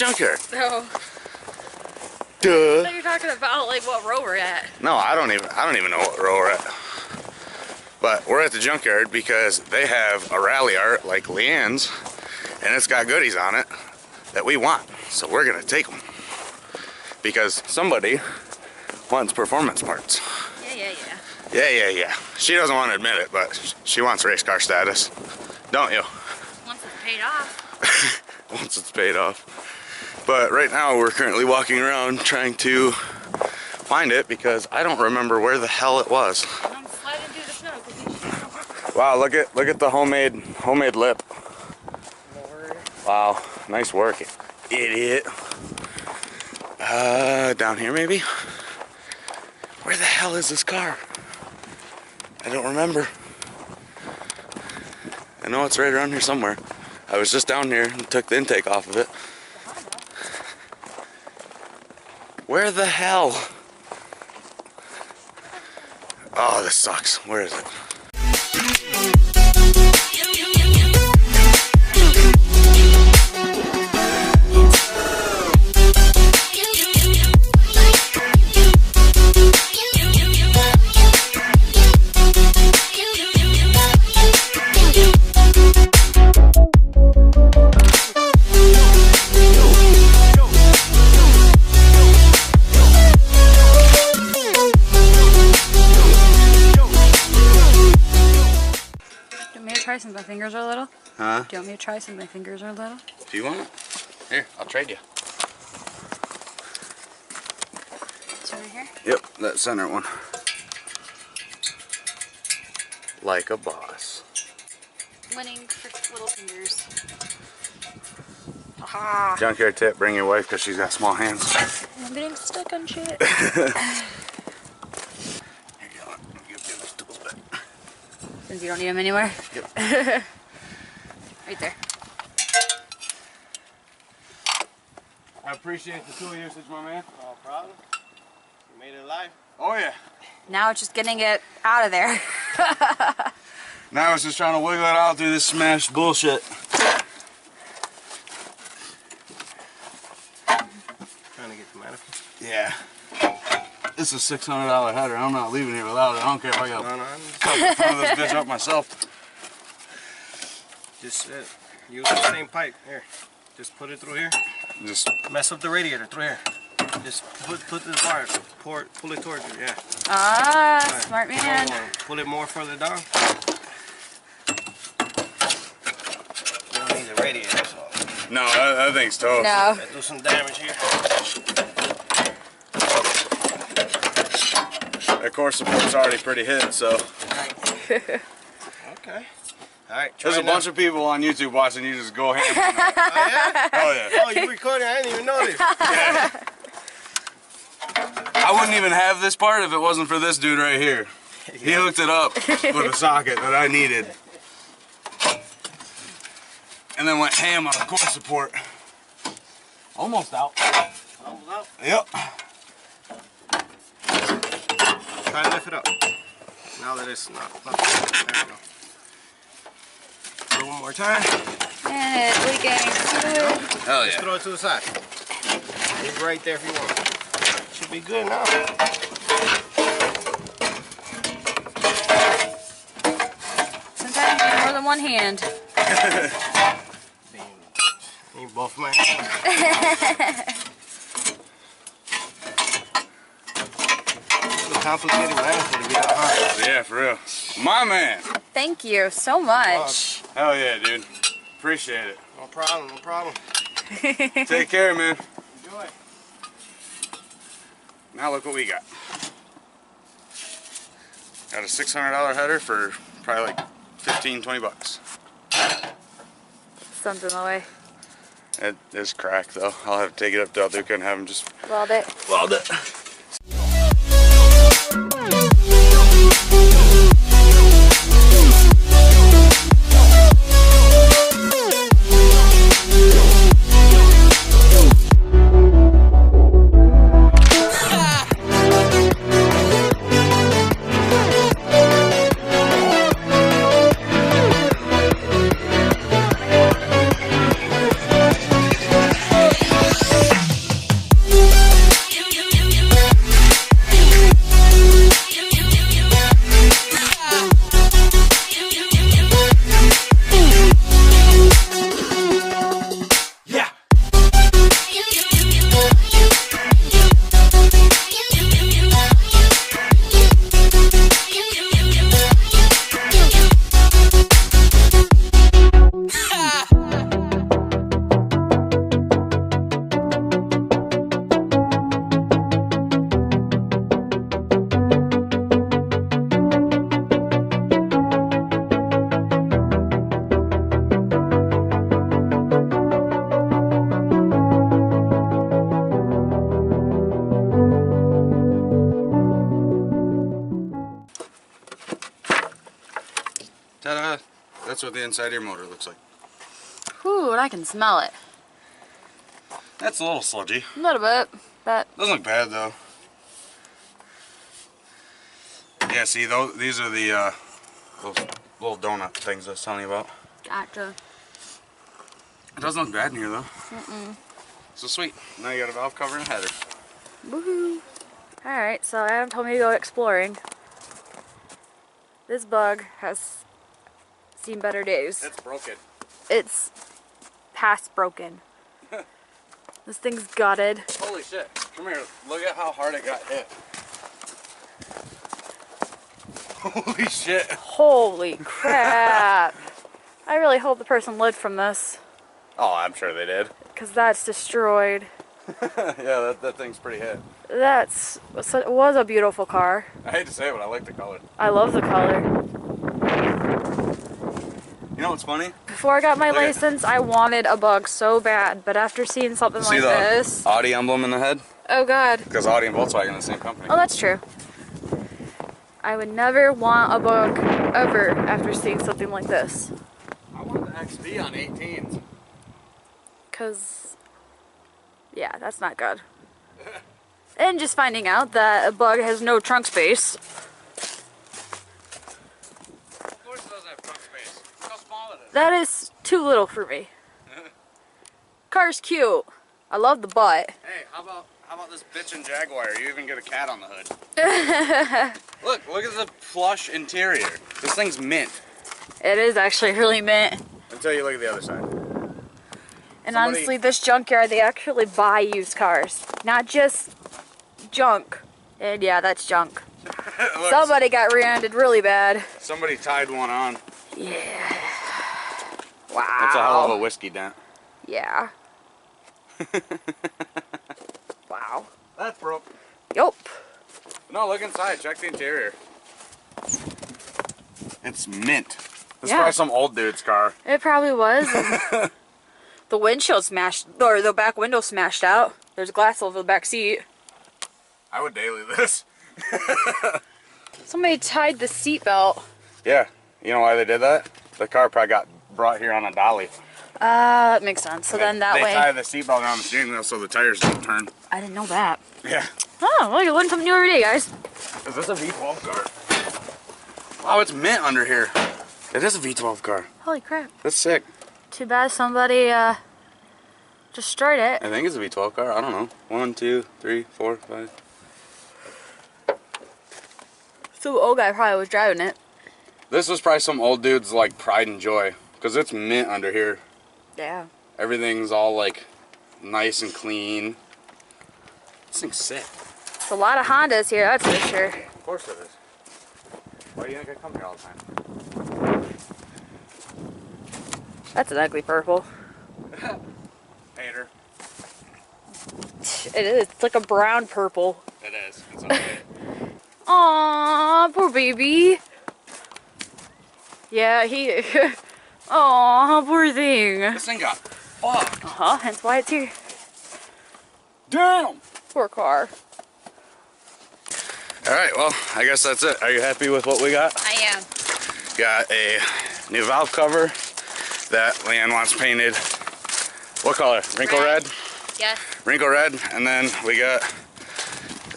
junkyard. No. Duh. I thought you were talking about like what row we're at. No, I don't even know what row we're at. But we're at the junkyard because they have a ralliart like Leanne's, and it's got goodies on it that we want. So we're gonna take them because somebody wants performance parts. Yeah. She doesn't want to admit it, but she wants race car status, don't you? Once it's paid off. Once it's paid off. But right now we're currently walking around trying to find it because I don't remember where the hell it was. I'm sliding through the snow. Wow, look at the homemade lip. Lord. Wow, nice work, idiot. Down here maybe? Where the hell is this car? I don't remember. I know it's right around here somewhere. I was just down here and took the intake off of it. Where the hell? Oh, this sucks. Where is it? Since my fingers are little? Huh? Do you want me to try since my fingers are little? Do you want it? Here, I'll trade you. It's right here? Yep, that center one. Like a boss. Winning for little fingers. Aha! Junkyard tip, bring your wife because she's got small hands. I'm getting stuck on shit. Since you don't need them anywhere? Yep. Right there. I appreciate the tool usage, my man. No problem. You made it alive? Oh yeah. Now it's just getting it out of there. Now it's just trying to wiggle it out through this smashed bullshit. Trying to get the manifold. Yeah. This is a $600 header. I'm not leaving here without it. I don't care if I got to fill this bitch up myself. Just use the same pipe. Here. Just put it through here. Just mess up the radiator through here. Just put this bar, pull it towards you, yeah. Ah, right. Smart man. Pull it more further down. You don't need the radiator, so. no, that thing's toast. No. Let's do some damage here. Of course, the support's already pretty hit, so. Okay. All right. There's a bunch of people on YouTube watching you just go ham. Oh, yeah? Oh yeah. Oh, you recording? I didn't even notice. Yeah. I wouldn't even have this part if it wasn't for this dude right here. He hooked it up with a socket that I needed. And then went ham on the core support. Almost out. Almost out? Yep. Try to lift it up. Now that it's not. There we go. Do one more time. And it's leaking. Hell Just yeah. throw it to the side. Leave it right there if you want. Should be good now. Sometimes you need more than one hand. Need both my hands. It's a complicated manifold to get out hard. Yeah, for real. My man. Thank you so much. Hell yeah, dude. Appreciate it. No problem, no problem. Take care, man. Enjoy. Now look what we got. Got a $600 header for probably like 15, 20 bucks. Something away. It is cracked though. I'll have to take it up to Duke and have him just Weld it. weld it. That's what the inside of your motor looks like. Ooh, and I can smell it. That's a little sludgy. A little bit, but Doesn't look bad though. Yeah, see, these are the those little donut things I was telling you about. gotcha. It doesn't look bad in here though. So sweet. Now you got a valve cover and a header. Woohoo! Alright, so Adam told me to go exploring. This bug has seen better days. It's broken. It's past broken. This thing's gutted. Holy shit. Come here. Look at how hard it got hit. Holy shit. Holy crap. I really hope the person lived from this, Oh, I'm sure they did. because that's destroyed. Yeah, that thing's pretty hit. It was a beautiful car. I hate to say it, but I like the color. I love the color. You know what's funny? Before I got my Look at- license, I wanted a bug so bad, but after seeing something See like the this, Audi emblem in the head? oh god. Because Audi and Volkswagen are the same company. Oh, that's true. I would never want a bug ever after seeing something like this. I want the XV on 18s. Because, yeah, that's not good. And just finding out that a bug has no trunk space. Of course it doesn't have trunk space. Look how small it is. That is too little for me. Car's cute. I love the butt. Hey, how about this bitchin' Jaguar? You even get a cat on the hood. Look at the plush interior. This thing's mint. It is actually really mint. Until you look at the other side. And honestly, this junkyard, they actually buy used cars. Not just junk. And yeah, that's junk. Look, Somebody got rear-ended really bad. somebody tied one on. Yeah. Wow. That's a hell of a whiskey dent. Yeah. Wow. That's broke. Yup. No, look inside. Check the interior. It's mint. This is Yeah. probably some old dude's car. It probably was. And the windshield smashed, or the back window smashed out. There's glass over the back seat. I would daily this. Somebody tied the seat belt. Yeah. You know why they did that? The car probably got brought here on a dolly. That makes sense. So then that they way, tie the seatbelt around the steering wheel so the tires don't turn. I didn't know that. Yeah. Oh, well, you learn something new every day, guys. Is this a V12 car? Wow, it's mint under here. It is a V12 car. Holy crap. That's sick. Too bad somebody destroyed it. I think it's a V12 car. I don't know. 1, 2, 3, 4, 5. So the old guy probably was driving it. This was probably some old dude's like pride and joy. Because it's mint under here. Yeah. Everything's all like nice and clean. This thing's sick. It's a lot of Hondas here, that's for sure. Of course it is. Why do you think I come here all the time? That's an ugly purple. Hater. It is. It's like a brown purple. It is. It's okay. Aww, poor baby. Yeah, he... Aww, poor thing. This thing got fucked. Uh-huh, hence why it's here. Damn! Poor car. Alright, well, I guess that's it. Are you happy with what we got? I am. Got a new valve cover that Leanne wants painted. What color? Wrinkle red? Yes. Wrinkle red. And then we got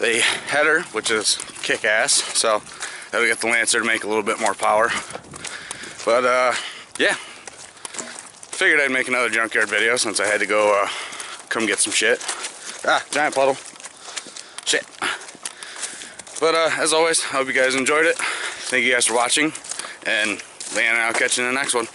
the header, which is kick-ass. So that we get the Lancer to make a little bit more power. But yeah. Figured I'd make another junkyard video since I had to go come get some shit. Ah, giant puddle. Shit. But as always, I hope you guys enjoyed it. Thank you guys for watching. And Leanne and I'll catch you in the next one.